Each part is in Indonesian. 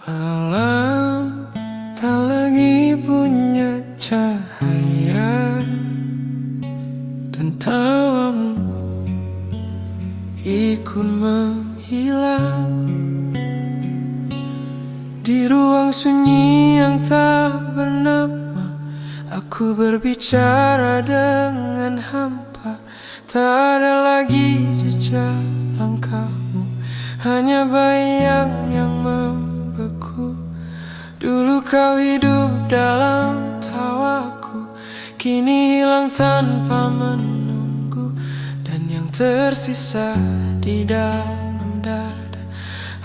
Malam tak lagi punya cahaya, dan tawamu ikut menghilang di ruang sunyi yang tak bernama. Aku berbicara dengan hampa, tak ada lagi jejak langkahmu, hanya bayang yang membeku. Dulu kau hidup dalam tawaku, kini hilang tanpa menunggu. Dan yang tersisa di dalam dada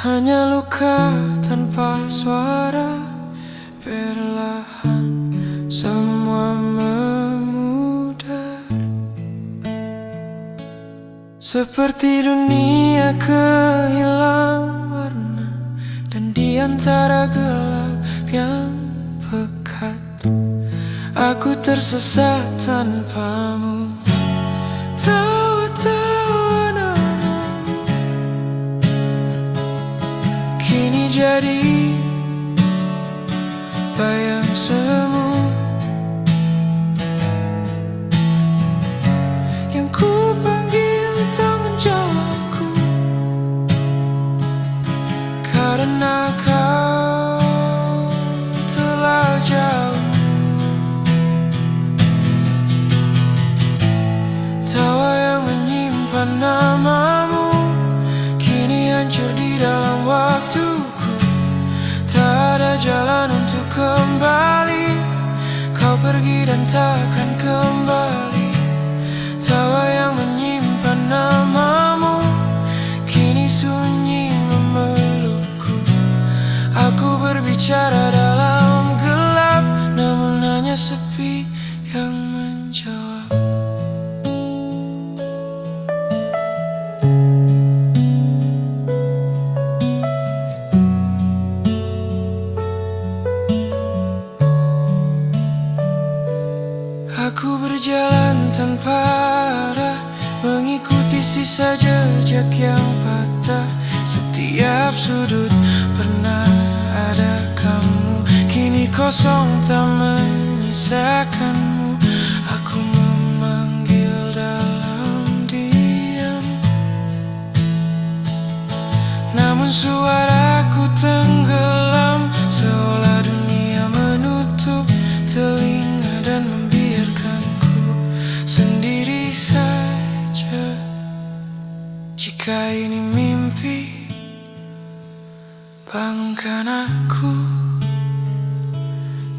hanya luka tanpa suara. Perlahan semua memudar, seperti dunia kehilangan warna, dan di antara gelap yang pekat aku tersesat tanpamu. Tawa-tawa namamu kini jadi bayang semu yang ku panggil tak menjawabku, karena kau telah jauh. Tawa yang menyimpan namamu kini hancur di dalam waktuku. Tak ada jalan untuk kembali, kau pergi dan takkan kembali. Tawa yang menyimpan namamu kini sunyi memelukku. Aku berbicara dalam gelap, namun hanya sepi yang menjawab. Aku berjalan tanpa arah, mengikuti sisa jejak yang patah. Setiap sudut pernah ada kamu, kini kosong tak menyisakanmu. Aku memanggil dalam diam, namun suaraku tenggelam, seolah dunia menutup telinga dan membiarkanku sendiri saja. Jika ini mimpi, bangunkan aku.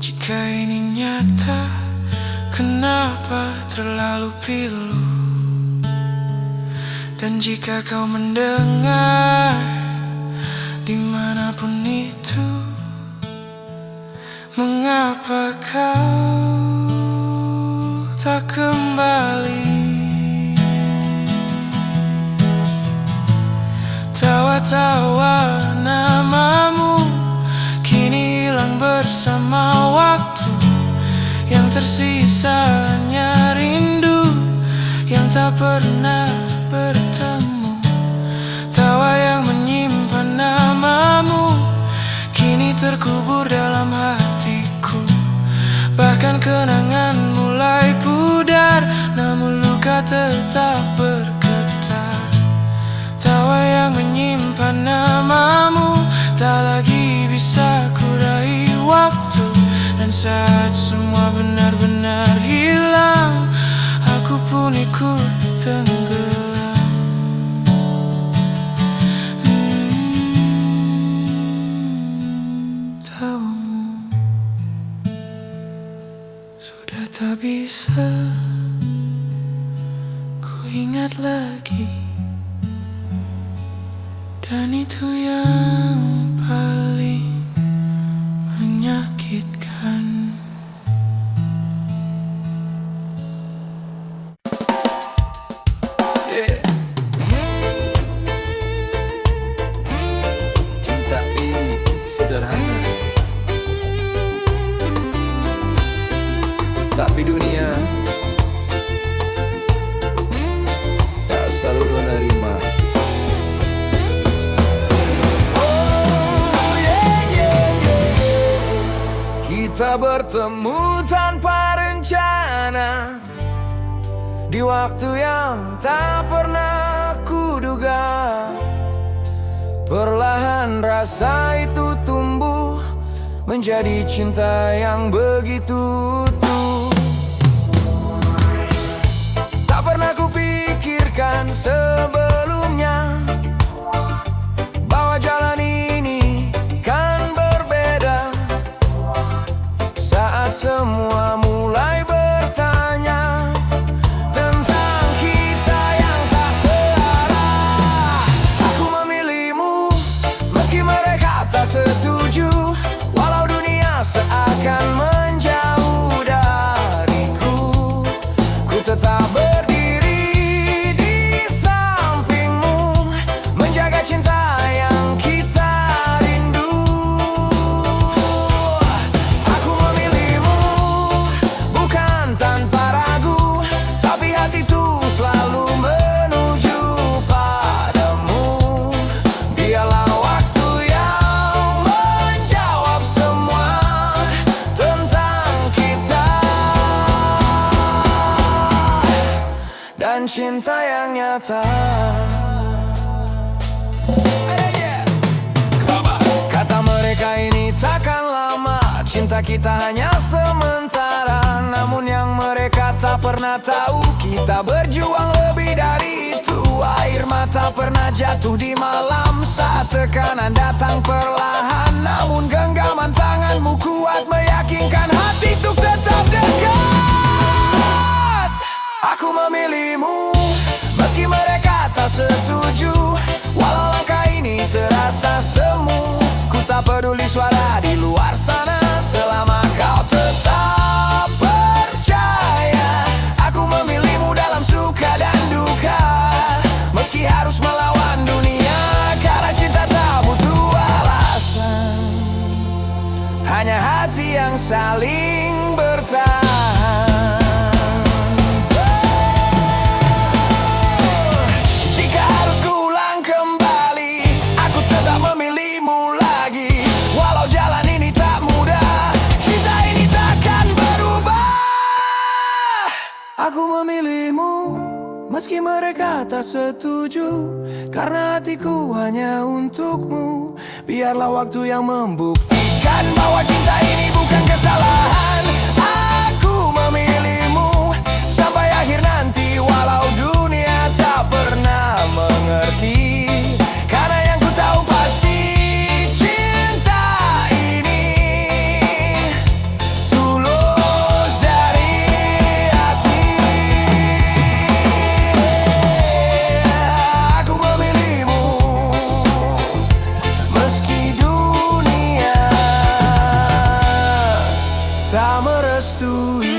Jika ini nyata, kenapa terlalu pilu? Dan jika kau mendengar dimanapun itu, mengapa kau tak kembali? Tawa-tawa namamu kini hilang bersama waktu, yang tersisa hanya rindu yang tak pernah bertemu. Tawa yang menyimpan namamu kini terkubur dalam hatiku. Bahkan kenangan mulai pudar, namun luka tetap bergetar. Tawa yang menyimpan namamu tak lagi bisa kurai waktu, dan saat semua benar-benar hilang, aku pun ikut tenggelam. Tawamu sudah tak bisa ku ingat lagi, dan itu yang paling menyakitkan. Cinta ini sederhana, tapi dunia tak selalu menerima. Oh yeah, yeah. Kita bertemu tanpa rencana di waktu yang tak pernah kuduga. Perlahan rasa itu tumbuh menjadi cinta yang begitu utuh. Tak pernah kupikirkan sebelumnya bahwa jalan ini kan berbeda. Saat semua mulai bertanya tentang kita yang tak searah, aku memilihmu meski mereka tak setuju. Walau dunia seakan menjauh dariku, ku tetap berdiri di sampingmu, menjaga cinta yang kita rindu. Aku memilihmu bukan tanpa ragu, tapi hatiku selalu menuju padamu. Biarlah waktu yang menjawab semua tentang kita dan cinta yang nyata. Kata mereka ini takkan lama, cinta kita hanya sementara. Namun yang mereka tak pernah tahu, kita berjuang lebih dari itu. Air mata pernah jatuh di malam saat tekanan datang perlahan. Namun genggaman tanganmu kuat meyakinkan hati untuk tetap dekat. Aku memilihmu meski mereka tak setuju. Walau langkah ini terasa semu, ku tak peduli suara di luar sana, selama kau tetap percaya. Aku memilihmu dalam suka dan duka, meski harus melawan dunia, karena cinta tak butuh alasan, hanya hati yang saling bertahan. Jika harus kuulang kembali, aku tetap memilihmu lagi. Walau jalan ini tak mudah, cinta ini takkan berubah. Aku memilihmu meski mereka tak setuju, karena hatiku hanya untukmu. Biarlah waktu yang membuktikan bahwa cinta ini bukan kesalahan. Aku memilihmu sampai akhir nanti, walau dunia tak pernah mengerti. Karena yang ku tahu pasti cinta ini tulus dari hati. Aku memilihmu meski dunia tak merestui.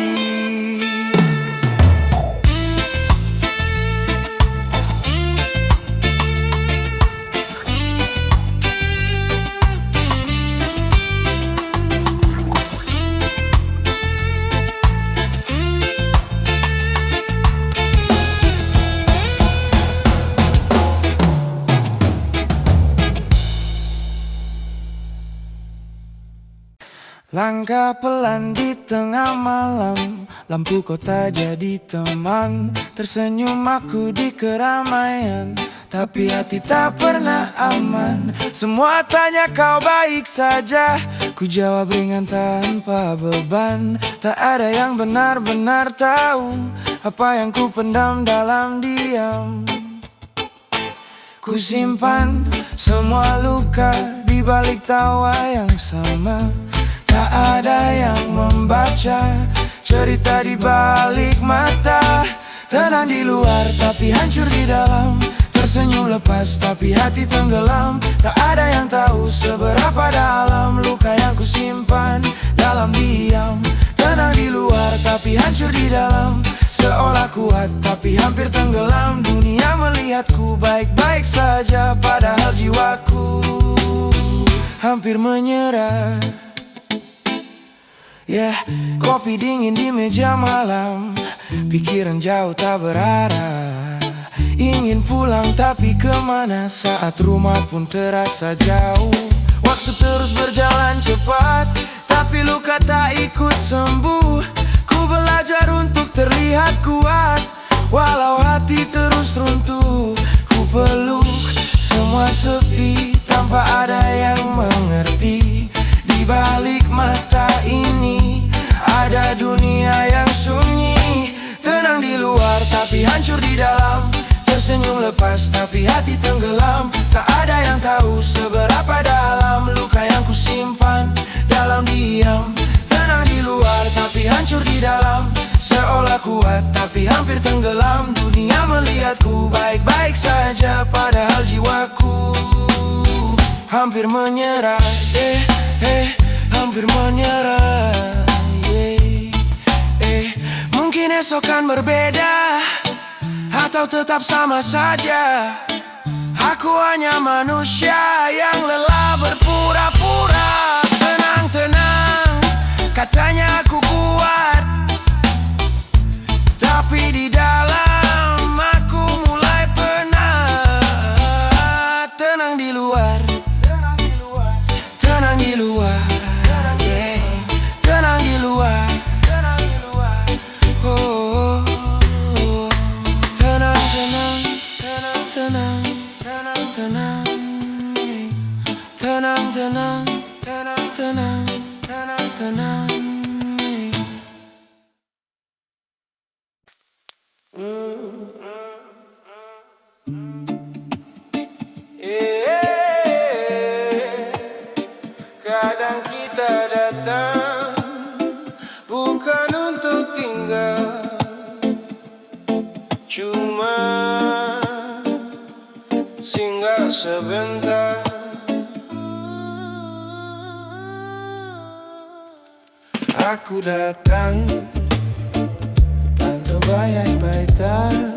Langkah pelan di tengah malam, lampu kota jadi teman. Tersenyum aku di keramaian, tapi hati tak pernah aman. Semua tanya kau baik saja, ku jawab ringan tanpa beban. Tak ada yang benar-benar tahu apa yang ku pendam dalam diam. Ku simpan semua luka di balik tawa yang sama. Tak ada yang membaca cerita di balik mata. Tenang di luar tapi hancur di dalam, tersenyum lepas tapi hati tenggelam. Tak ada yang tahu seberapa dalam luka yang ku simpan dalam diam. Tenang di luar tapi hancur di dalam, seolah kuat tapi hampir tenggelam. Dunia melihatku baik-baik saja, padahal jiwaku hampir menyerah. Kopi dingin di meja malam, pikiran jauh tak berarah. Ingin pulang tapi kemana, saat rumah pun terasa jauh. Waktu terus berjalan cepat, tapi luka tak sembuh. Ku belajar untuk terlihat kuat, walau hati terus runtuh. Ku peluk semua sepi tanpa ada yang mengerti. Di balik mata ini ada dunia yang sunyi. Tenang di luar tapi hancur di dalam, tersenyum lepas tapi hati tenggelam. Tak ada yang tahu seberapa dalam luka yang kusimpan dalam diam. Tenang di luar tapi hancur di dalam, seolah kuat tapi hampir tenggelam. Dunia melihatku baik-baik saja, padahal jiwaku hampir menyerah. Hampir menyerah. Mungkin esok kan berbeda, atau tetap sama saja. Aku hanya manusia yang lelah berpura-pura. Tenang, tenang, katanya aku kuat, tapi di dalam aku mulai penat. Tenang di luar, tenang di luar, tenang di luar, tenang di luar. Tenang, tenang, tenang, tenang, tenang, tenang. Kadang kita datang bukan untuk tinggal, cuma singgah sebentar. Aku datang tanpa baik-baikan,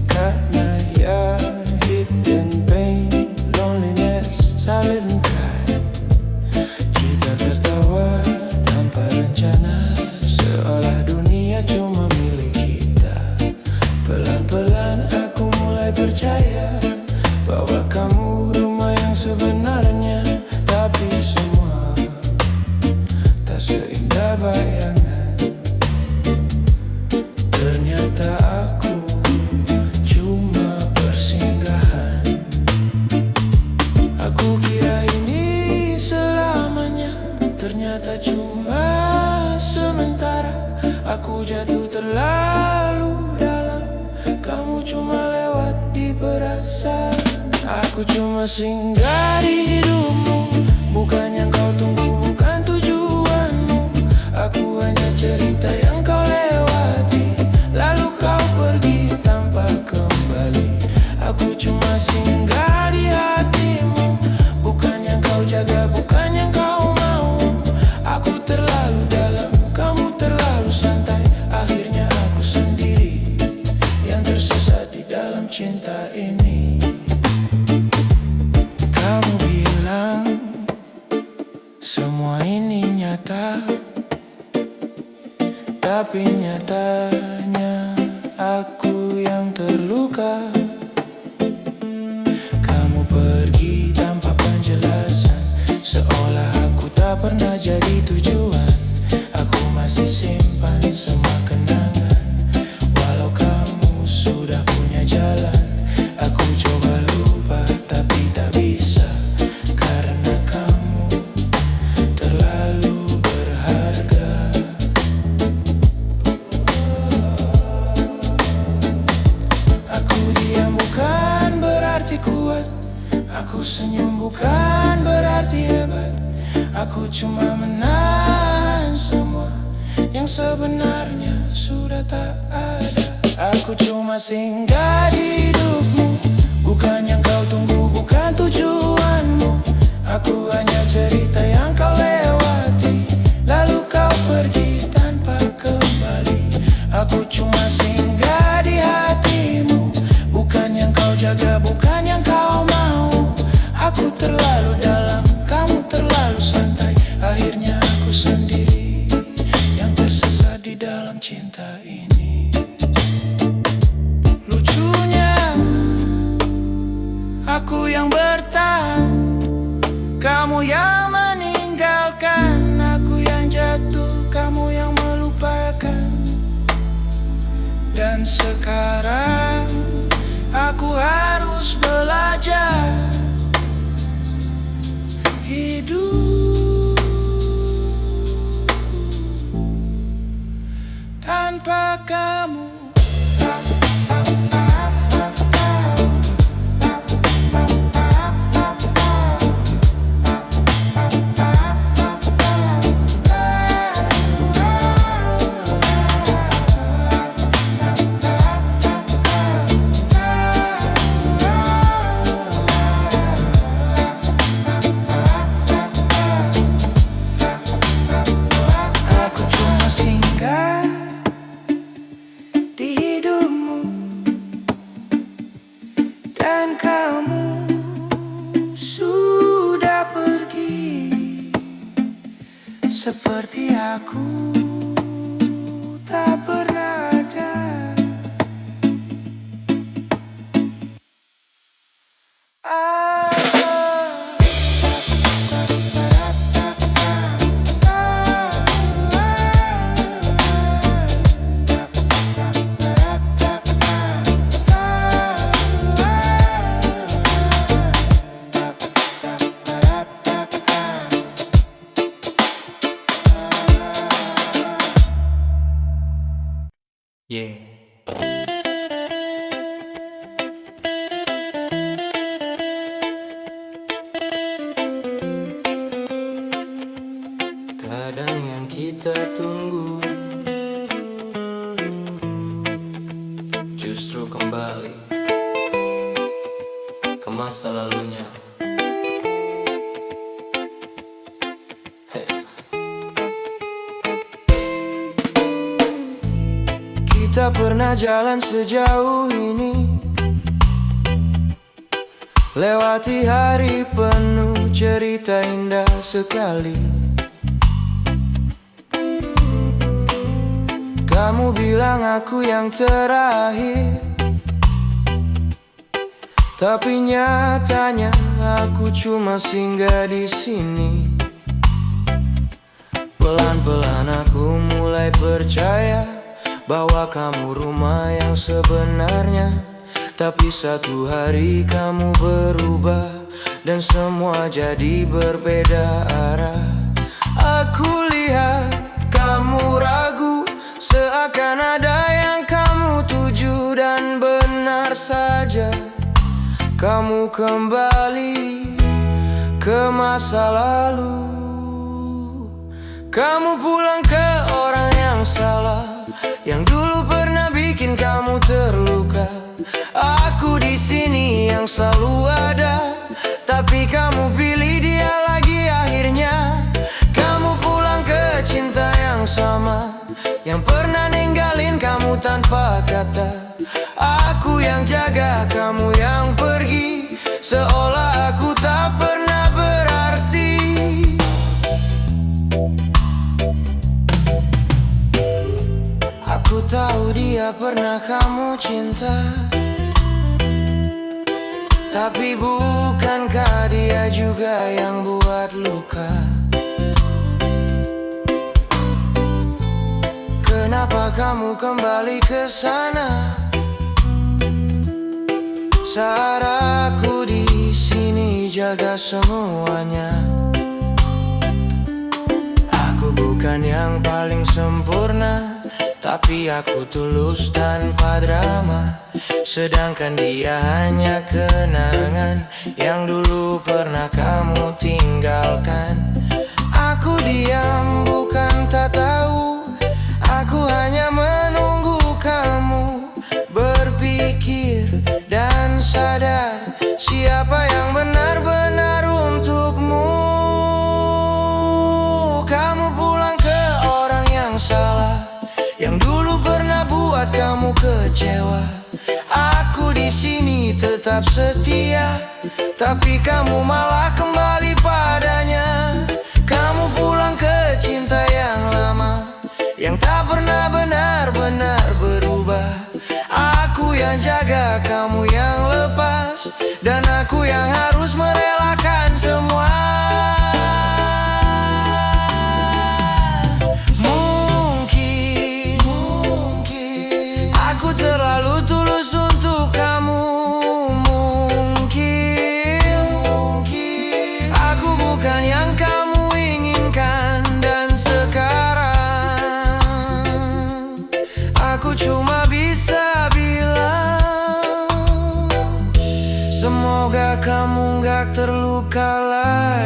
karena ya hit and pain, loneliness, silent cry. Kita tertawa tanpa rencana, seolah dunia cuma milik kita. Pelan-pelan aku mulai percaya bahwa kamu rumah yang sebenarnya. Tapi semua tak seindah bayangan. Ternyata aku cuma persinggahan. Aku kira ini selamanya, ternyata cuma sementara. Aku jatuh terlalu dalam, kamu cuma lewat di perasaan. Aku cuma singgah di hidupmu, bukan yang kau tunggu, bukan tujuanmu. Aku hanya cerita yang kau lewati, lalu kau pergi tanpa kembali. Aku cuma singgah di hatimu, bukan yang kau jaga, bukan yang kau mau. Aku terlalu dalam, kamu terlalu santai. Akhirnya aku sendiri yang tersesat di dalam cinta ini. Kamu bilang semua ini nyata, tapi nyatanya aku yang terluka. Kamu pergi tanpa penjelasan, seolah aku tak pernah jadi tujuan. Aku masih simpan semua kenangan, walau kamu sudah punya jalan. Aku coba lupa tapi tak bisa, karena kamu terlalu berharga. Aku diam bukan berarti kuat, aku senyum bukan berarti hebat. Aku cuma menahan semua yang sebenarnya sudah tak ada. Aku cuma singgah di hidupmu, bukan yang kau tunggu, bukan tujuanmu. Aku hanya cerita yang kau lewati, lalu kau pergi tanpa kembali. Aku cuma singgah di hatimu, bukan yang kau jaga, bukan yang kau mau. Aku terlalu dalam, kamu terlalu santai. Akhirnya aku sendiri yang tersesat di dalam cinta ini. Lucunya aku yang bertahan, kamu yang meninggalkan. Aku yang jadi sekarang aku harus belajar hidup tanpa kamu. Aku cuma singgah di hidupmu, dan kamu sudah pergi seperti aku tak pernah ada. Yeah. Kadang yang kita tunggu justru kembali ke masa lalunya. Kita pernah jalan sejauh ini, lewati hari penuh cerita indah sekali. Kamu bilang aku yang terakhir, tapi nyatanya aku cuma singgah di sini. Pelan-pelan aku mulai percaya bahwa kamu rumah yang sebenarnya. Tapi satu hari kamu berubah dan semua jadi berbeda arah. Aku lihat kamu ragu, seakan ada yang kamu tuju, dan benar saja kamu kembali ke masa lalu. Kamu pulang ke orang yang salah, yang dulu pernah bikin kamu terluka. Aku di sini yang selalu ada, tapi kamu pilih dia lagi akhirnya. Kamu pulang ke cinta yang sama, yang pernah ninggalin kamu tanpa kata. Aku yang jaga, kamu yang pergi, seolah aku tak pernah berarti. Aku tahu dia pernah kamu cinta, tapi bukankah dia juga yang buat luka? Kenapa kamu kembali ke sana saat aku di sini jaga semuanya? Aku bukan yang paling sempurna, tapi aku tulus tanpa drama. Sedangkan dia hanya kenangan yang dulu pernah kamu tinggalkan. Aku diam bukan tak tahu, aku hanya menunggu kamu berpikir dan sadar siapa yang benar-benar untukmu. Kamu pulang ke orang yang salah, yang dulu pernah buat kamu kecewa. Aku di sini tetap setia, tapi kamu malah kembali padanya. Kamu pulang ke cinta yang lama, yang tak pernah benar-benar berubah. Aku yang jaga, kamu yang lepas, dan aku yang harus merelakan semua. Mungkin aku terlalu tua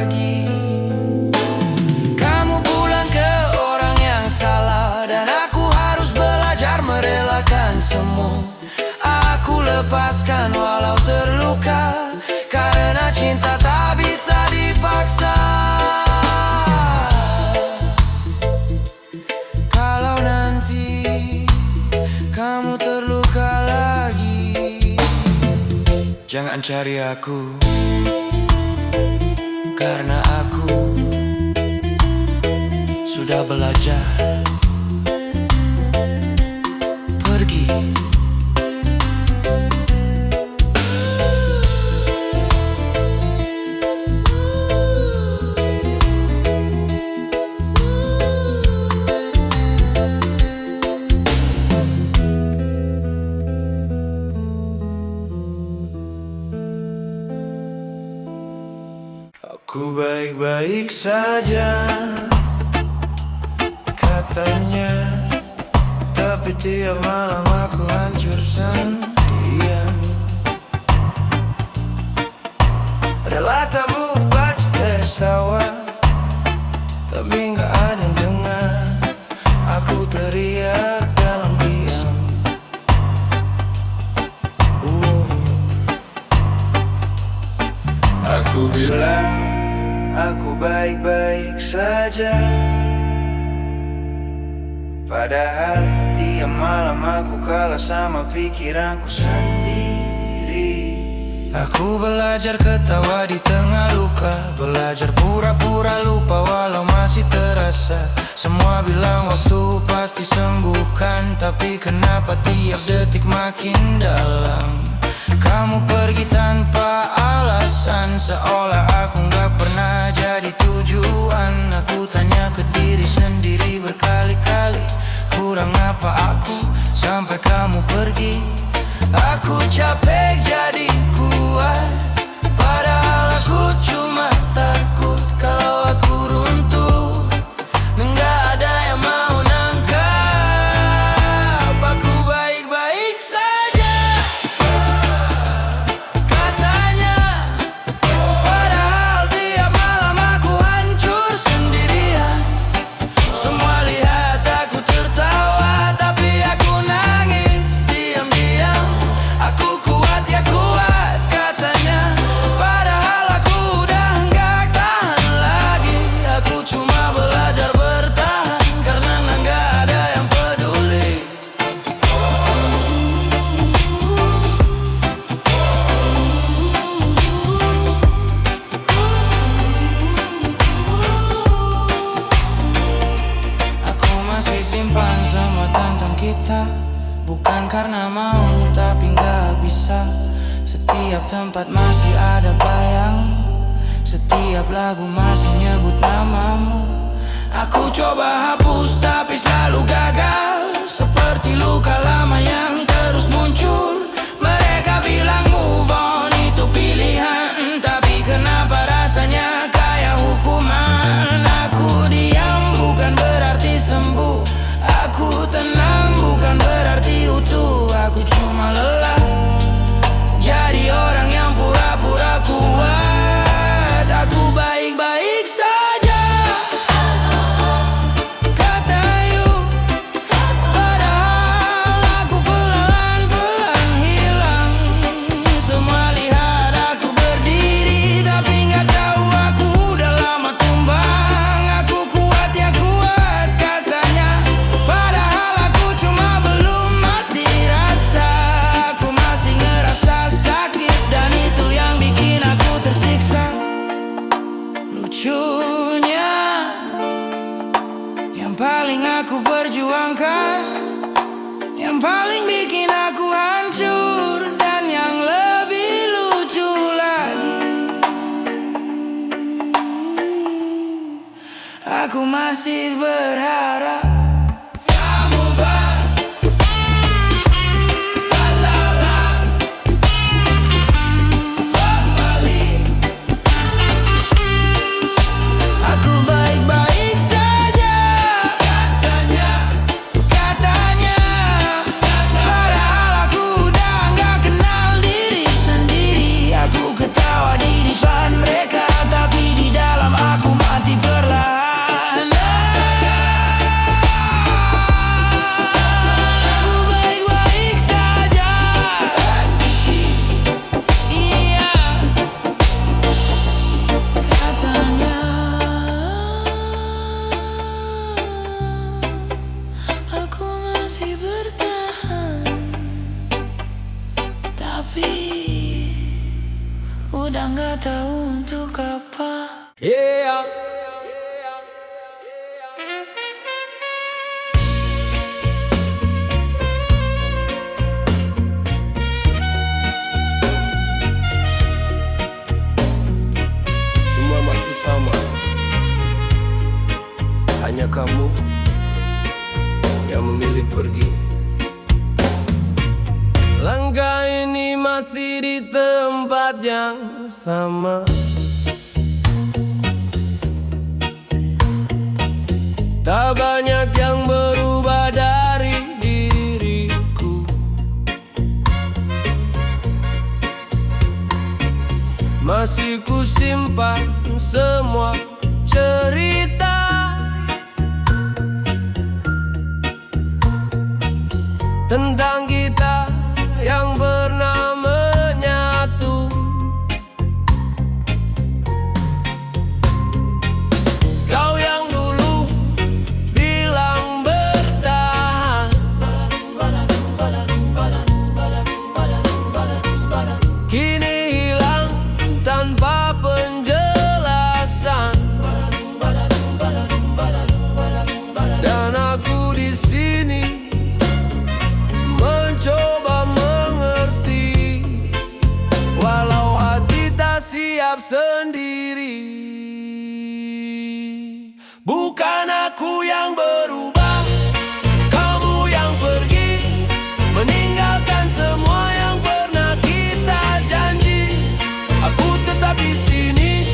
lagi. Kamu pulang ke orang yang salah, dan aku harus belajar merelakan semua. Aku lepaskan walau terluka, karena cinta tak bisa dipaksa. Kalau nanti kamu terluka lagi, jangan cari aku, karena aku sudah belajar pergi. Aku baik-baik saja katanya, tapi tiap malam aku hancur sendirian. Rela tabuk baca tertawa, tapi gak ada yang dengar. Aku teriak dalam diam. Aku bilang aku baik-baik saja, padahal tiap malam aku kalah sama pikiranku sendiri. Aku belajar ketawa di tengah luka, belajar pura-pura lupa walau masih terasa. Semua bilang waktu pasti sembuhkan, tapi kenapa tiap detik makin dalam. Kamu pergi tanpa alasan, seolah aku gak pernah jadi tujuan. Aku tanya ke diri sendiri berkali-kali, kurang apa aku sampai kamu pergi. Aku capek jadi kuat, padahal aku cuma takut kalau aku runtuh dan gak ada yang mau nangkap. Aku baik-baik saja katanya, padahal tiap malam aku hancur sendirian. Semua lihat aku tertawa, tapi aku nangis diam-diam. Aku kuat ya kuat katanya, padahal aku udah gak tahan lagi. Aku cuma belajar bertahan, karena gak ada yang peduli. Aku masih simpan semua tentang kita, bukan karena mau tapi gak bisa. Setiap tempat masih ada bayang, setiap lagu masih nyebut namamu. Aku coba hapus tapi selalu gagal, seperti luka lama yang terus muncul. Mereka bilang move on itu pilihan, tapi kenapa rasanya kayak hukuman. Aku diam bukan berarti sembuh, aku tenang bukan berarti utuh. Aku cuma lelah jadi orang yang pura-pura kuat. Aku baik-baik saja kata you, padahal aku pelan-pelan hilang. Semua lihat aku berdiri, tapi gak tahu aku udah lama tumbang. Aku kuat ya kuat katanya, padahal aku cuma belum mati rasa. Aku masih ngerasa sakit, dan itu yang bikin aku tersiksa. Lucunya, yang paling aku perjuangkan, yang paling bikin aku hancur, dan yang lebih lucu lagi, aku masih berharap kamu kembali. Aku baik-baik saja katanya, padahal aku udah gak kenal diri sendiri. Aku ketawa di depan mereka, tapi di dalam tahu untuk apa. Yeah. Semua masih sama, hanya kamu yang memilih pergi. Langkah ini masih di tempat yang sama. Tak banyak yang berubah dari diriku. Masih ku simpan semua cerita tentang kita yang pernah menyatu. Kau yang dulu bilang bertahan, kini hilang tanpa penjelasan. Dan aku di sini mencoba mengerti, walau hati tak siap sendiri. Bukan aku yang berubah, kamu yang pergi, meninggalkan semua yang pernah kita janji. Aku tetap di sini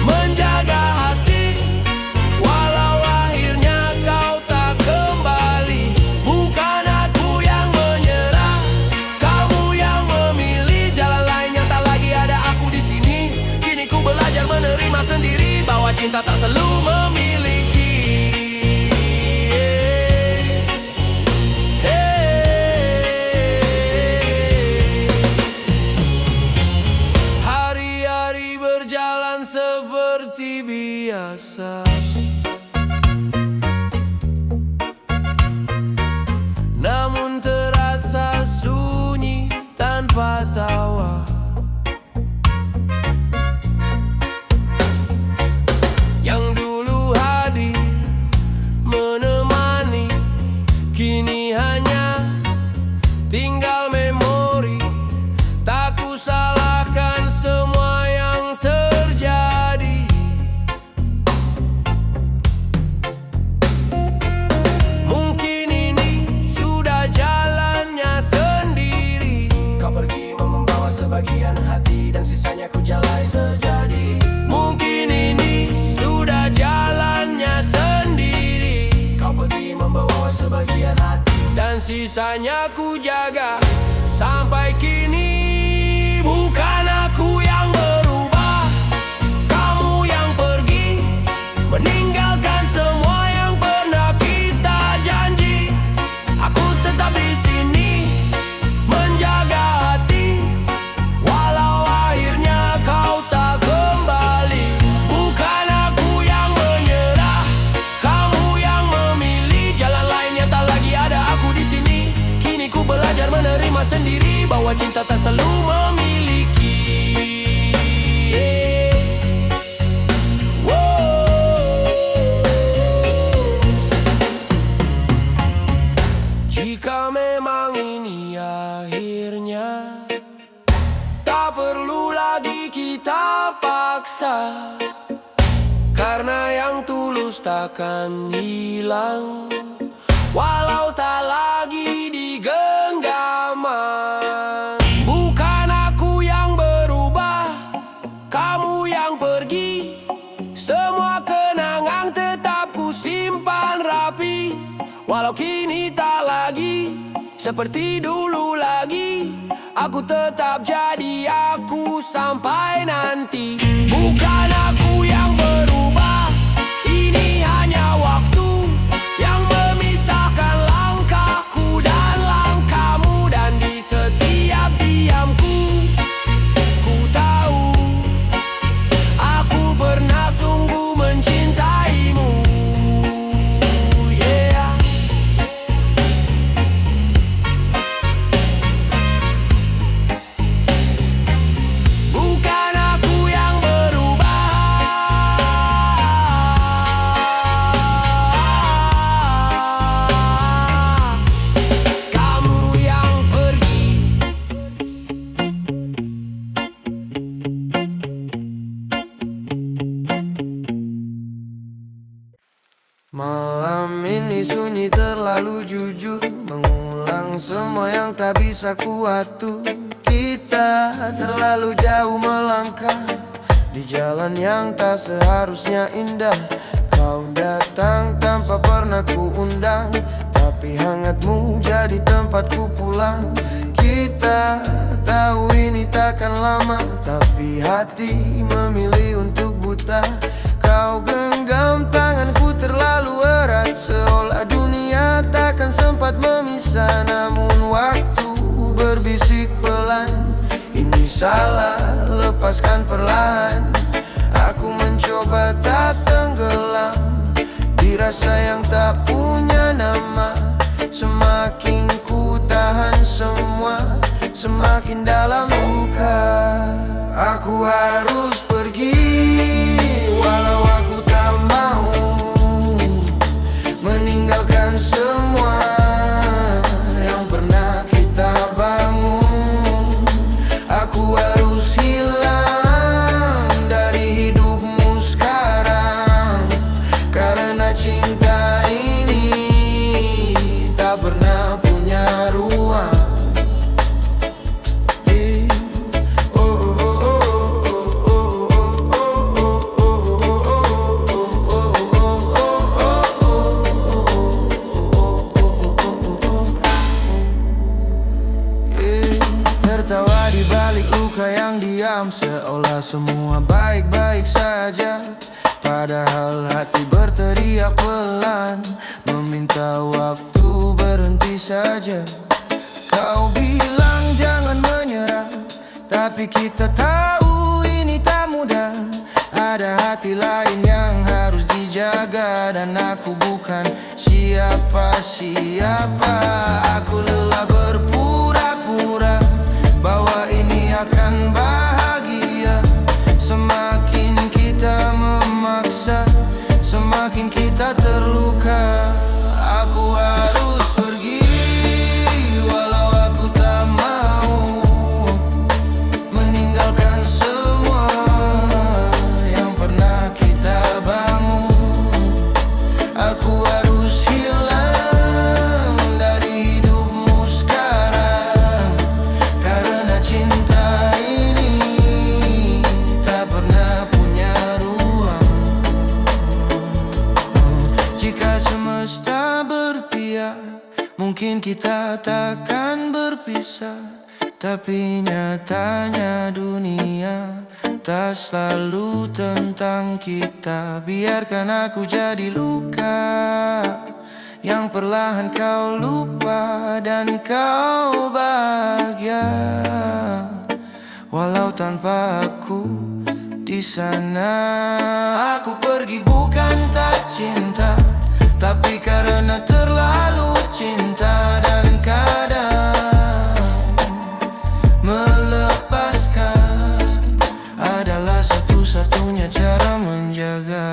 menjaga hati, walau akhirnya kau tak kembali. Bukan aku yang menyerah, kamu yang memilih jalan lain yang tak lagi ada aku di sini. Kini ku belajar menerima sendiri bahwa cinta tak selalu memiliki. Hari-hari berjalan seperti biasa, namun terasa sunyi tanpa tawa. Yang dulu hadir menemani, kini hanya tinggal memori. Tak ku salahkan semua yang terjadi. Mungkin ini sudah jalannya sendiri. Kau pergi membawa sebagian hati dan sisanya ku jalani sejadi. Mungkin ini sudah jalannya sendiri. Kau pergi membawa sebagian hati dan sisanya ku jaga sampai kini. Bukan aku yang berubah, kamu yang pergi, meninggalkan semua yang pernah kita janji. Aku tetap di sini menjaga hati, walau akhirnya kau tak kembali. Bukan aku yang menyerah, kamu yang memilih jalan lain yang tak lagi ada aku di sini. Kini ku belajar menerima sendiri bahwa cinta tak selalu memiliki. Jika memang ini akhirnya, tak perlu lagi kita paksa, karena yang tulus takkan hilang, walau tak lagi di genggaman. Bukan aku yang berubah, kamu yang pergi, semua kenangan tetap ku simpan rapi. Walau kini tak lagi seperti dulu lagi, aku tetap jadi aku sampai nanti. Bukan aku yang berubah, ini hanya waktu yang memisahkan langkahku dan langkahmu. Dan di setiap diamku, ku tahu aku pernah sungguh mencintaimu. Yeah. Bukan aku yang Malam ini sunyi terlalu jujur, mengulang semua yang tak bisa kuatur. Kita terlalu jauh melangkah di jalan yang tak seharusnya indah. Kau datang tanpa pernah kuundang, tapi hangatmu jadi tempatku pulang. Kita tahu ini takkan lama, tapi hati memilih untuk buta. Kau genggam tanganku terlalu erat, seolah dunia takkan sempat memisah. Namun waktu berbisik pelan, ini salah, lepaskan perlahan. Aku mencoba tak tenggelam di rasa yang tak punya nama. Semakin ku tahan semua, semakin dalam luka. Aku harus pergi, walau aku tak mau meninggalkan semua yang pernah kita bangun. Aku harus hilang dari hidupmu sekarang, karena cinta ini tak pernah punya ruang. Tertawa di balik luka yang diam, seolah semua baik-baik saja. Padahal hati berteriak pelan, meminta waktu berhenti saja. Kau bilang jangan menyerah, tapi kita tahu ini tak mudah. Ada hati lain yang harus dijaga, dan aku bukan siapa-siapa. Aku lelah berpura-pura bahwa ini akan bahagia. Semakin kita memaksa, semakin kita terluka. Aku harus pergi, walau aku tak mau meninggalkan semua yang pernah kita bangun. Aku harus hilang dari hidupmu sekarang, karena cinta ini tak pernah punya ruang. Jika semesta berpihak, mungkin kita takkan berpisah. Tapi nyatanya dunia tak selalu tentang kita. Biarkan aku jadi luka yang perlahan kau lupa, dan kau bahagia walau tanpa aku di sana. Aku pergi bukan tak cinta, tapi karena terlalu cinta. Dan kadang melepaskan adalah satu-satunya cara menjaga.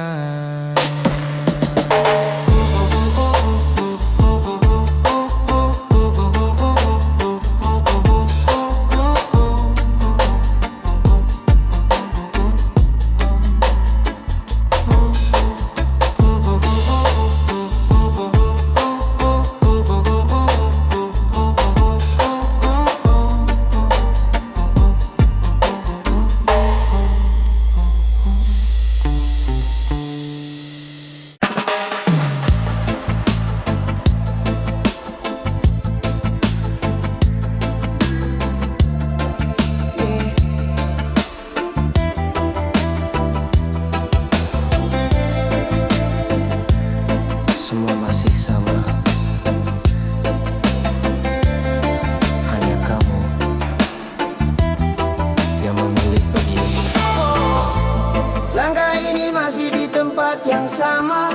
Semua masih sama, hanya kamu yang memilih pergi. Langkah ini masih di tempat yang sama.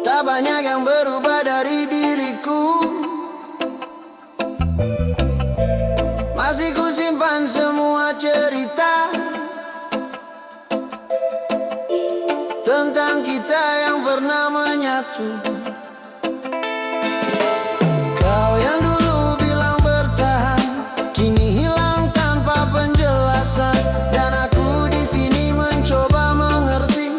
Tak banyak yang berubah dari diriku. Masih ku simpan semua cerita tentang kita yang pernah menyatu. Kau yang dulu bilang bertahan, kini hilang tanpa penjelasan. Dan aku di sini mencoba mengerti,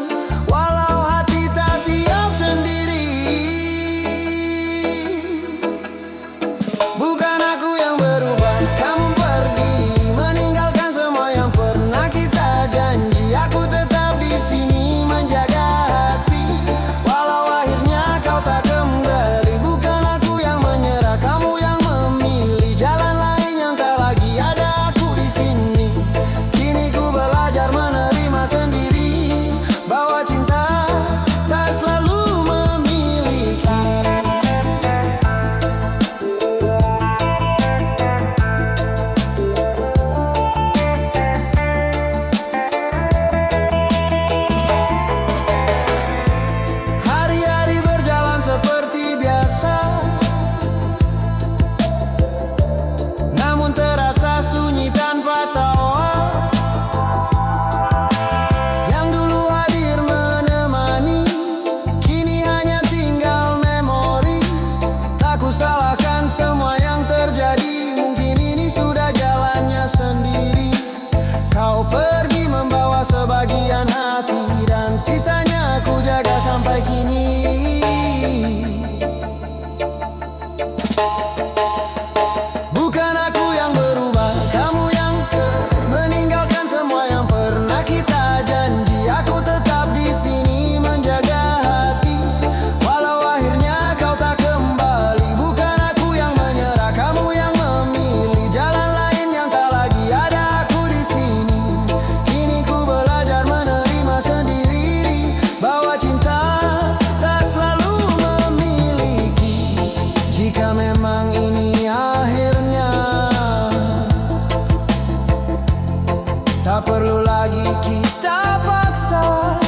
lagi kita paksa.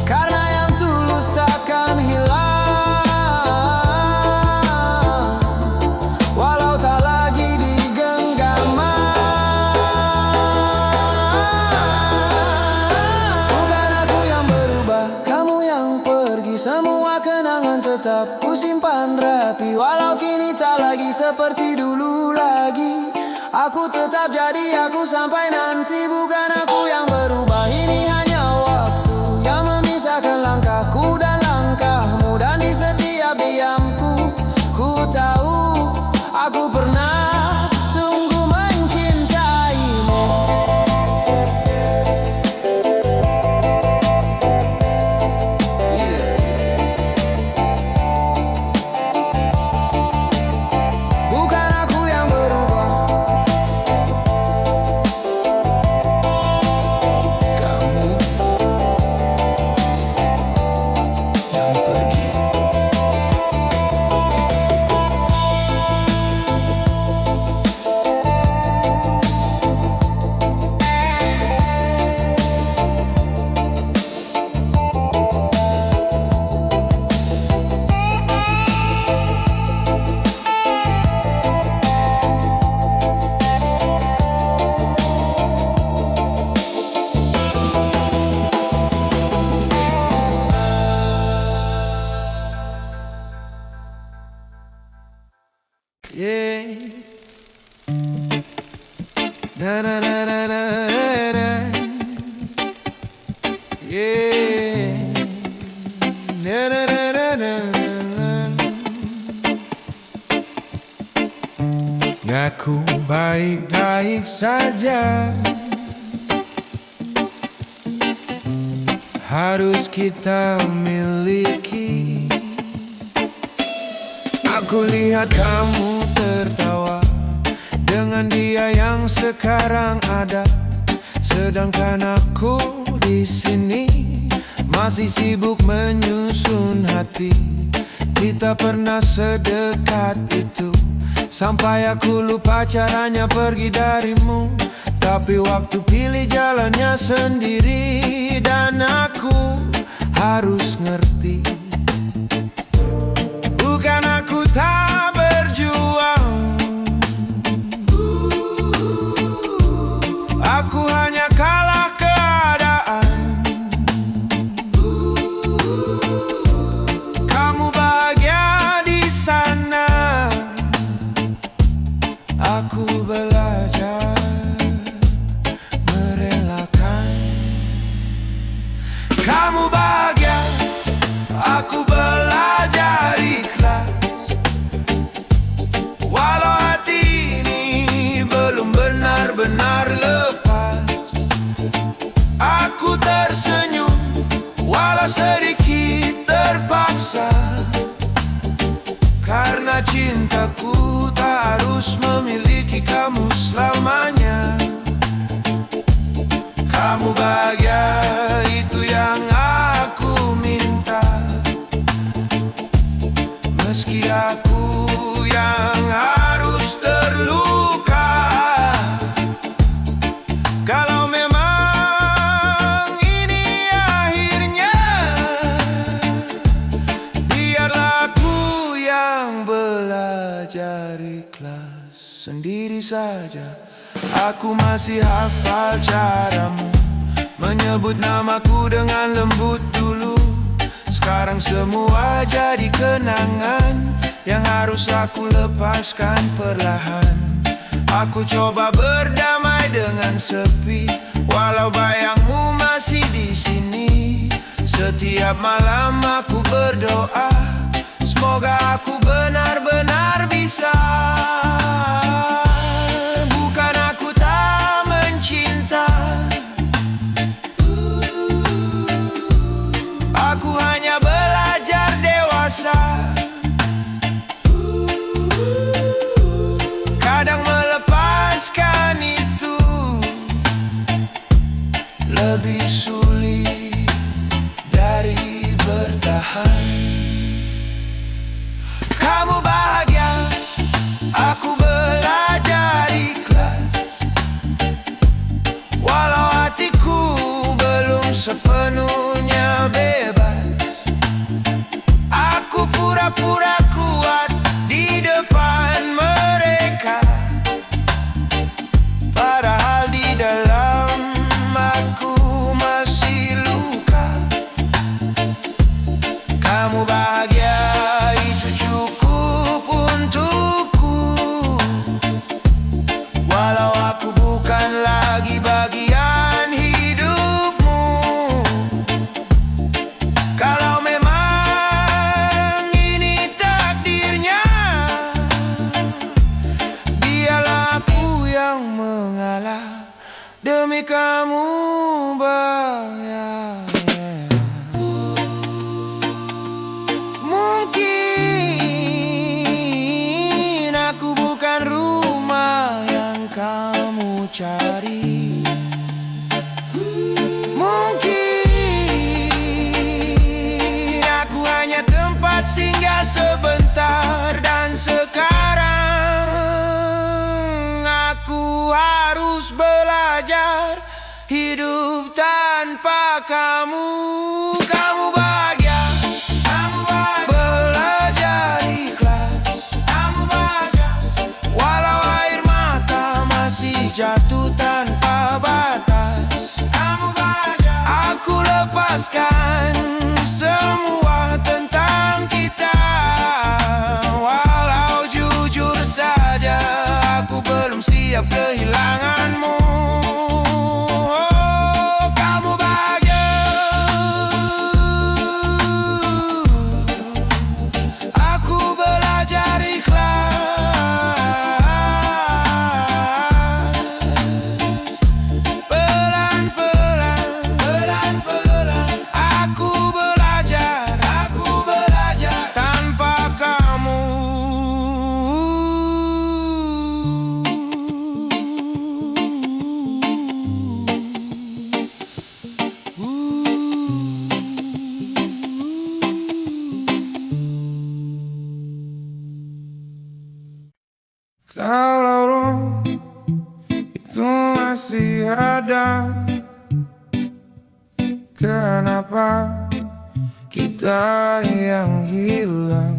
Karena yang tulus takkan hilang, walau tak lagi digenggaman. Bukan aku yang berubah, kamu yang pergi. Semua kenangan tetap ku simpan rapi, walau kini tak lagi seperti dulu lagi. Aku tetap jadi aku sampai nanti. Bukan aku yang berubah, ini hanya waktu yang memisahkan langkahku dan langkahmu. Dan di setiap diamku, ku tahu aku pernah sungguh mencintaimu. Bukan aku yang berubah, kamu yang pergi. Yeah. Da da da da da da. Yeah. Da da da da da. Ngaku baik-baik saja, harus kita miliki. Aku lihat kamu tertawa dengan dia yang sekarang ada, sedangkan aku di sini masih sibuk menyusun hati. Kita pernah sedekat itu, sampai aku lupa caranya pergi darimu. Tapi waktu pilih jalannya sendiri, dan aku harus ngerti. Bukan aku tak berjuang, aku hanya kalah keadaan. Kamu bahagia di sana, aku belajar merelakan. Kamu bahagia, aku belajar ikhlas. Walau hati ini belum benar-benar lepas, aku tersenyum walau sedikit terpaksa. Karena cintaku tak harus memiliki kamu selamanya. Kamu bahagia, itu yang aku minta. Meski aku yang harus terluka, kalau memang ini akhirnya, biarlah aku yang belajar ikhlas sendiri saja. Aku masih hafal caramu menyebut namaku dengan lembut dulu. Sekarang semua jadi kenangan yang harus aku lepaskan perlahan. Aku coba berdamai dengan sepi, walau bayangmu masih di sini. Setiap malam aku berdoa, semoga aku benar-benar bisa. Bukan aku tak mencinta, aku hanya belajar dewasa. Kadang melepaskan itu lebih sulit dari bertahan. Kamu bahagia, demi kamu bayar. Mungkin aku bukan rumah yang kamu cari. Mungkin aku hanya tempat singgah sebentar. Dan sekarang aku harus belajar hidup tanpa kamu. Kamu bahagia, belajar ikhlas, walau air mata masih jatuh tanpa batas. Aku lepaskan semua tentang kita, walau jujur saja aku belum siap kehilanganmu. Oh, kamu bahagia, aku belajar ikhlas. Pelan-pelan, aku belajar tanpa kamu. Kalau roh itu masih ada, kenapa kita yang hilang?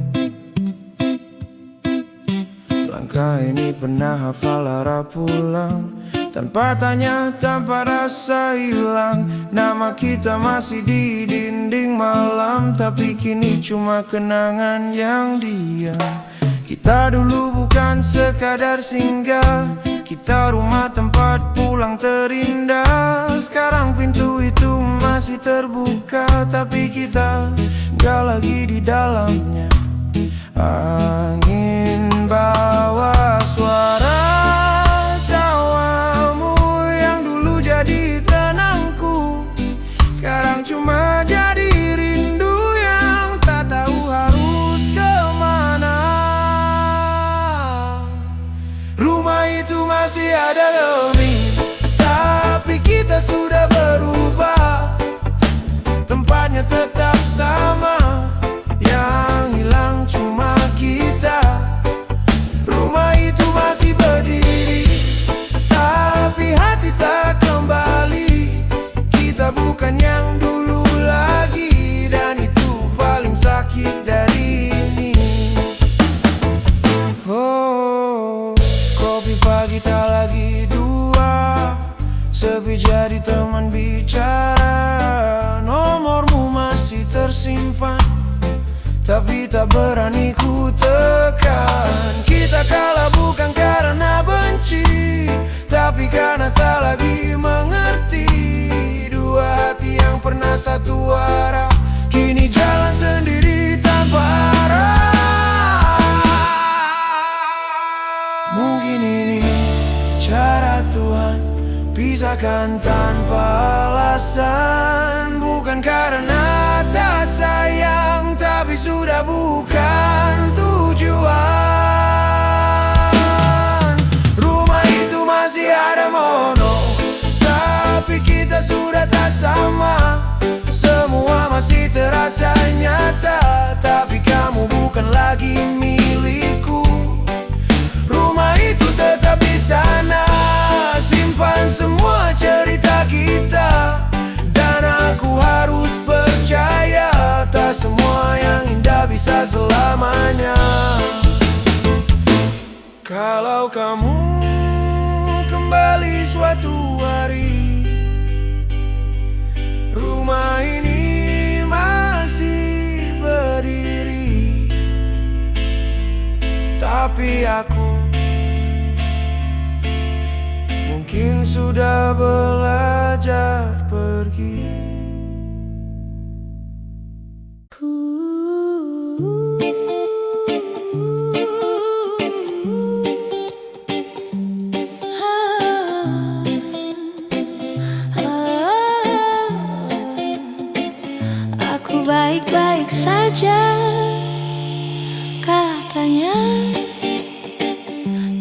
Langkah ini pernah hafal arah pulang, tanpa tanya, tanpa rasa hilang. Nama kita masih di dinding malam, tapi kini cuma kenangan yang diam. Kita dulu bukan sekadar singgah, kita rumah tempat pulang terindah. Sekarang pintu itu masih terbuka, tapi kita gak lagi di dalamnya. Angin bawa suara tawamu yang dulu jadi tenangku, sekarang cuma jadi rindu yang tak tahu harus kemana. Rumah itu masih ada lebih, tapi kita sudah berubah. Tempatnya tetap sama, yang hilang cuma kita. Rumah itu masih berdiri, tapi hati tak kembali. Kita bukan yang dulu lagi, dan itu paling sakit dari ini. Oh, kopi pagi tak lagi dua, sepi jadi teman bicara. Nomormu masih tersimpan, tapi tak berani ku tekan. Kita kalah bukan karena benci, tapi karena tak lagi mengerti. Dua hati yang pernah satu arah, kini jalan sendiri tanpa arah. Mungkin ini cara Tuhan pisahkan tanpa alasan, bukan karena tak sayang, tapi sudah bukan tujuan. Rumah itu masih ada mono, tapi kita sudah tak sama. Semua masih terasa nyata, tapi kamu bukan lagi milikku. Rumah itu tetap di sana, simpan semua cerita kita. Dan aku harus percaya, tak semua yang indah bisa selamanya. Kalau kamu kembali suatu hari, rumah ini masih berdiri, tapi aku mungkin sudah belajar pergi. baik-baik saja katanya,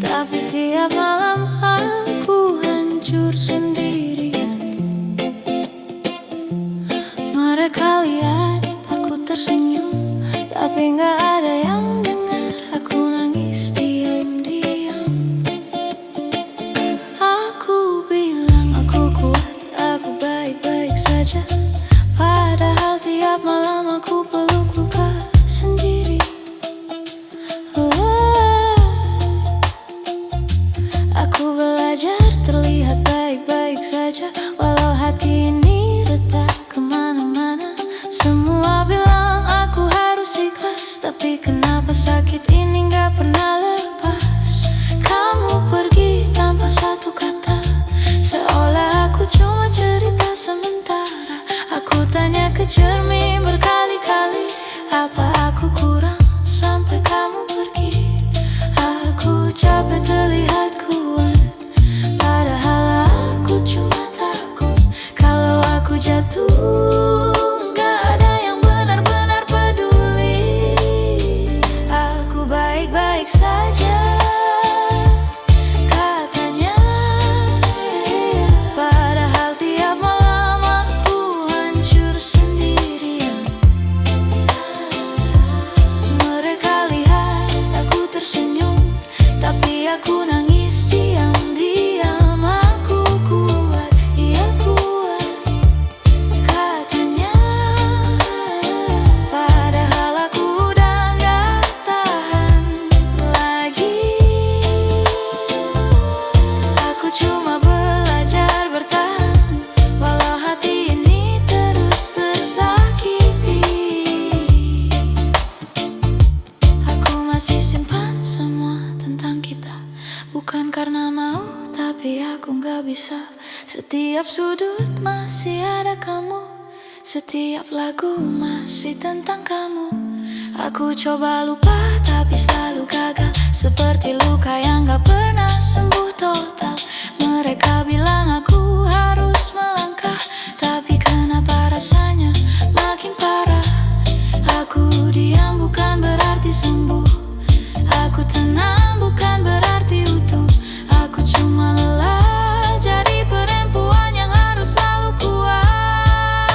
tapi tiap malam aku hancur sendirian. Mereka lihat aku tersenyum, tapi gak ada yang dengar aku nangis diam-diam. Aku bilang aku kuat, aku baik-baik saja, padahal tiap malam aku peluk luka sendiri. Aku belajar terlihat baik-baik saja, walau hati ini retak kemana-mana. Semua bilang aku harus ikhlas, tapi kenapa sakit ini gak pernah lepas. Kamu pergi tanpa satu kata, seolah aku cuma cerita sementara. Aku tanya ke cermin berkali-kali, apa aku kurang sampai kamu pergi. Aku capek terlihat kuat, padahal aku cuma takut kalau aku jatuh gak ada yang benar-benar peduli. Aku baik-baik saja katanya, padahal tiap malam aku hancur sendirian. Mereka lihat aku tersenyum, tapi aku nangis diam-diam. Aku kuat, iya kuat katanya, padahal aku udah gak tahan lagi. Aku cuma belajar bertahan, walau hati ini terus tersakiti. Aku masih simpan semua tentang kita, bukan karena mau, tapi aku gak bisa. Setiap sudut masih ada kamu, setiap lagu masih tentang kamu. Aku coba lupa tapi selalu gagal, seperti luka yang gak pernah sembuh total. Mereka bilang aku harus melangkah, tapi kenapa rasanya makin parah. Aku diam bukan berarti sembuh, aku tenang bukan berarti utuh. Aku cuma lelah jadi perempuan yang harus selalu kuat.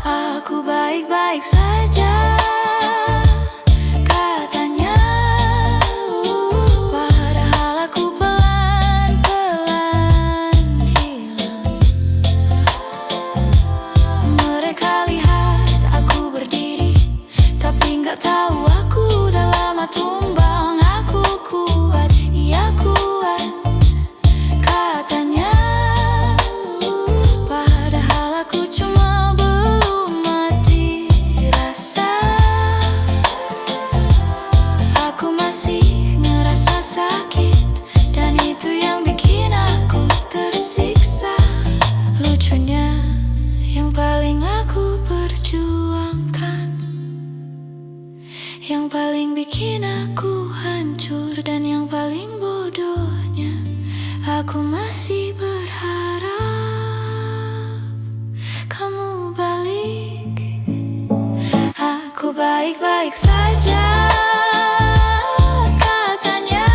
Aku baik-baik saja katanya, padahal aku pelan-pelan hilang. Mereka lihat aku berdiri, tapi gak tahu aku udah lama tumbang. Aku kuat, iya kuat katanya, padahal aku cuma belum mati rasa. Aku masih ngerasa sakit, dan itu yang bikin aku tersiksa. Lucunya, yang paling aku perjuangkan, yang paling bikin aku hancur, dan yang paling bodohnya, aku masih berharap kamu balik. Aku baik-baik saja katanya,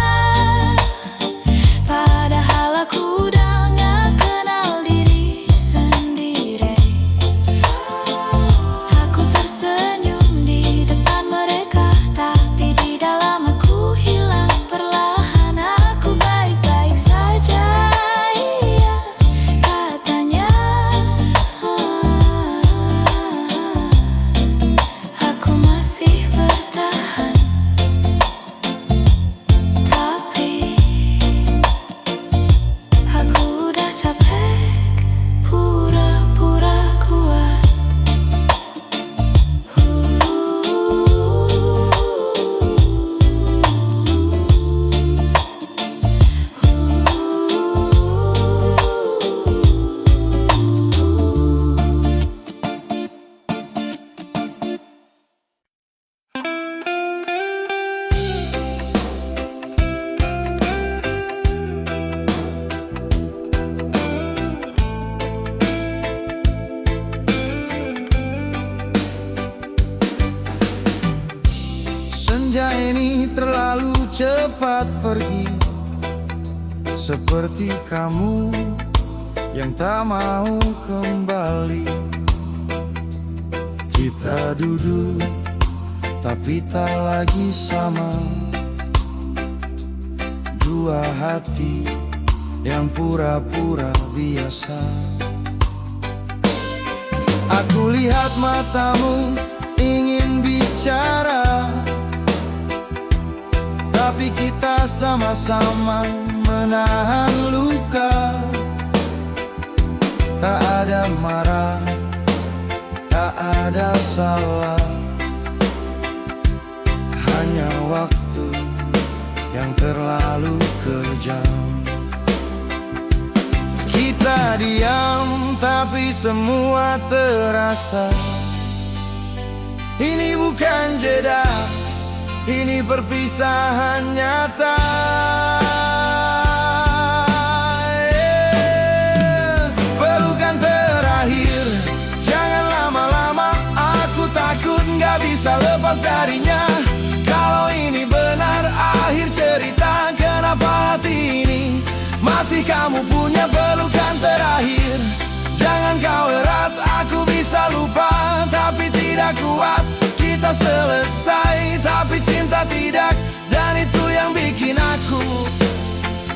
padahal aku udah gak kenal diri sendiri. Aku tersenyum di depan mereka, tapi di dalam aku hilang perlahan. Aku baik-baik saja, iya katanya. Aku masih bertahan. cepat pergi, seperti kamu yang tak mau kembali. Kita duduk tapi tak lagi sama, dua hati yang pura-pura biasa. Aku lihat matamu ingin bicara, tapi kita sama-sama menahan luka. Tak ada marah, tak ada salah, hanya waktu yang terlalu kejam. Kita diam tapi semua terasa. Ini bukan jeda, ini perpisahan nyata. Pelukan terakhir, jangan lama-lama. Aku takut gak bisa lepas darinya. Kalau ini benar akhir cerita, kenapa hati ini masih kamu punya? Pelukan terakhir, jangan kau erat. Aku bisa lupa tapi tidak kuat. Kita selesai tapi cinta tidak, dan itu yang bikin aku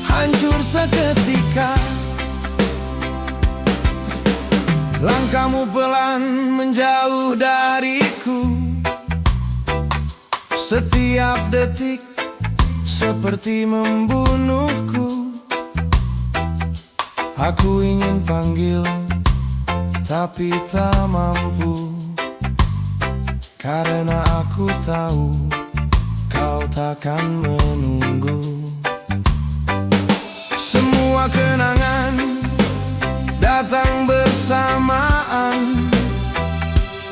hancur seketika. Langkahmu pelan menjauh dariku, setiap detik seperti membunuhku. Aku ingin panggil tapi tak mampu, karena aku tahu kau takkan menunggu. Semua kenangan datang bersamaan,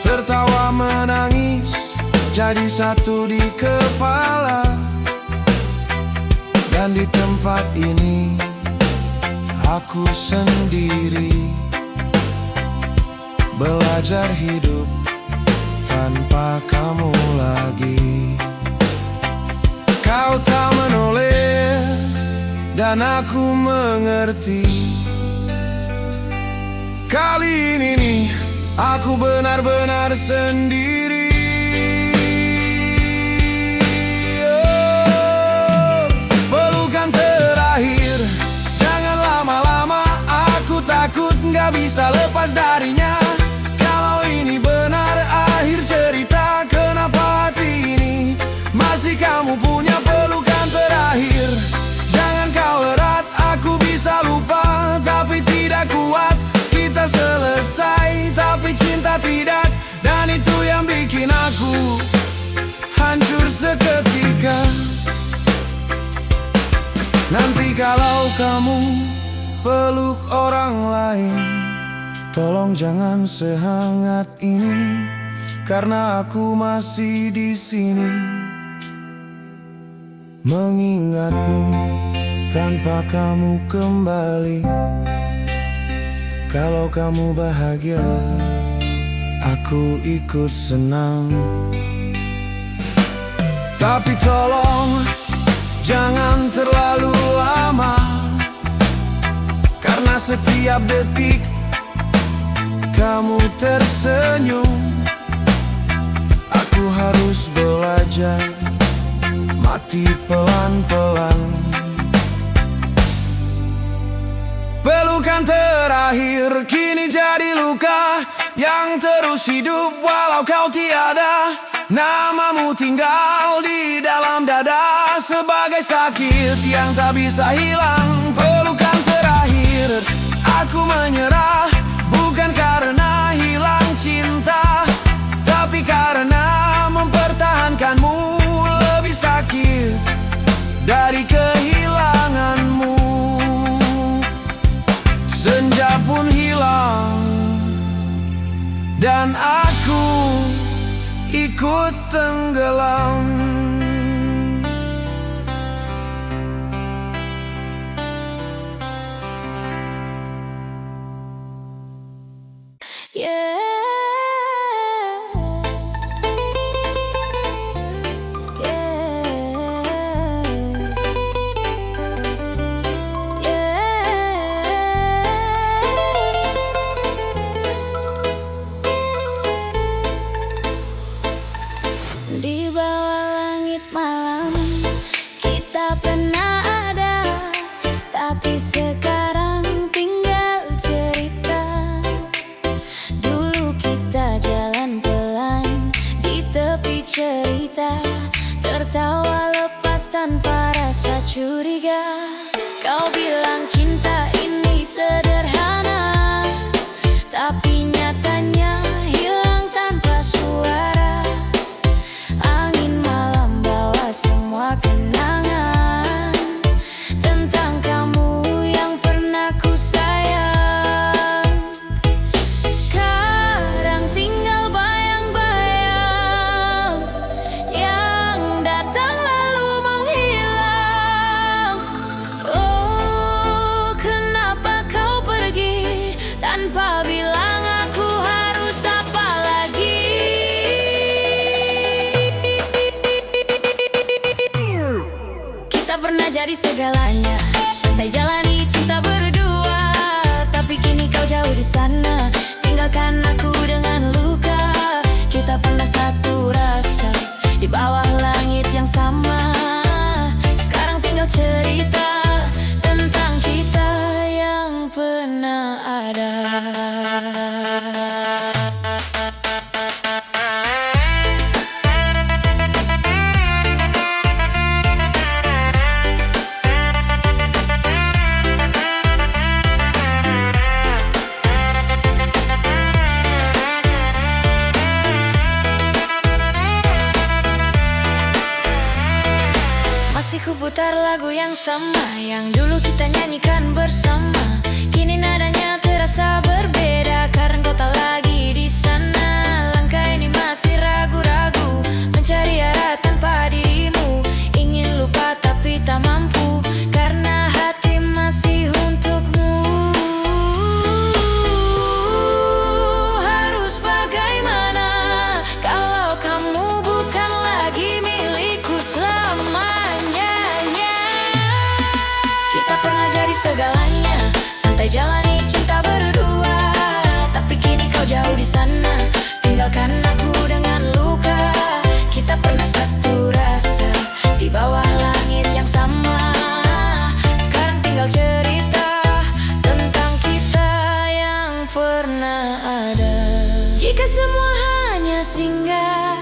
tertawa menangis jadi satu di kepala. Dan di tempat ini aku sendiri, belajar hidup tanpa kamu lagi. Kau tak menoleh dan aku mengerti. Kali ini nih, aku benar-benar sendiri. Oh, pelukan terakhir, jangan lama-lama. Aku takut gak bisa lepas darinya. Kalau ini benar akhir cerita, kenapa hati ini masih kamu punya? Pelukan terakhir, jangan kau erat. Aku bisa lupa tapi tidak kuat. Kita selesai tapi cinta tidak, dan itu yang bikin aku hancur seketika. Nanti kalau kamu peluk orang lain, tolong jangan sehangat ini, karena aku masih di sini mengingatmu tanpa kamu kembali. Kalau kamu bahagia, aku ikut senang. Tapi tolong jangan terlalu lama, karena setiap detik kamu tersenyum. Aku harus belajar mati pelan-pelan. Pelukan terakhir kini jadi luka yang terus hidup walau kau tiada. Namamu tinggal di dalam dada sebagai sakit yang tak bisa hilang. Pelukan terakhir, aku menyerah, bukan karena hilang cinta, tapi karena mempertahankanmu lebih sakit dari kehilanganmu. Senja pun hilang dan aku ikut tenggelam. jadi segalanya. Santai jalani cinta berdua, tapi kini kau jauh di sana. Tinggalkan aku dengan luka. Kita pernah satu rasa di bawah langit yang sama. Sekarang tinggal cerita tentang kita yang pernah ada. Masih ku putar lagu yang sama, yang dulu kita nyanyikan bersama. Kini nadanya terasa berbeda, karena kau tak lagi di sana. Langkah ini masih ragu-ragu, mencari arah tanpa dirimu. Ingin lupa tapi tak mampu, karena hati masih untukmu. Harus bagaimana kalau kamu bukan lagi milikku selamanya? Kita pernah jadi segalanya, santai jalani cinta berdua, tapi kini kau jauh di sana. Tinggalkan aku dengan luka. Kita pernah satu rasa di bawah langit yang sama. Sekarang tinggal cerita tentang kita yang pernah ada. Jika semua hanya singgah,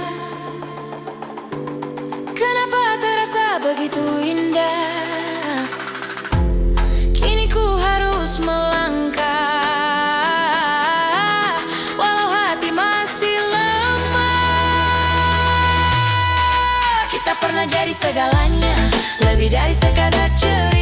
kenapa terasa begitu indah? Kini ku harus melangkah, walau hati masih lemah. Kita pernah jadi segalanya, lebih dari sekadar cerita.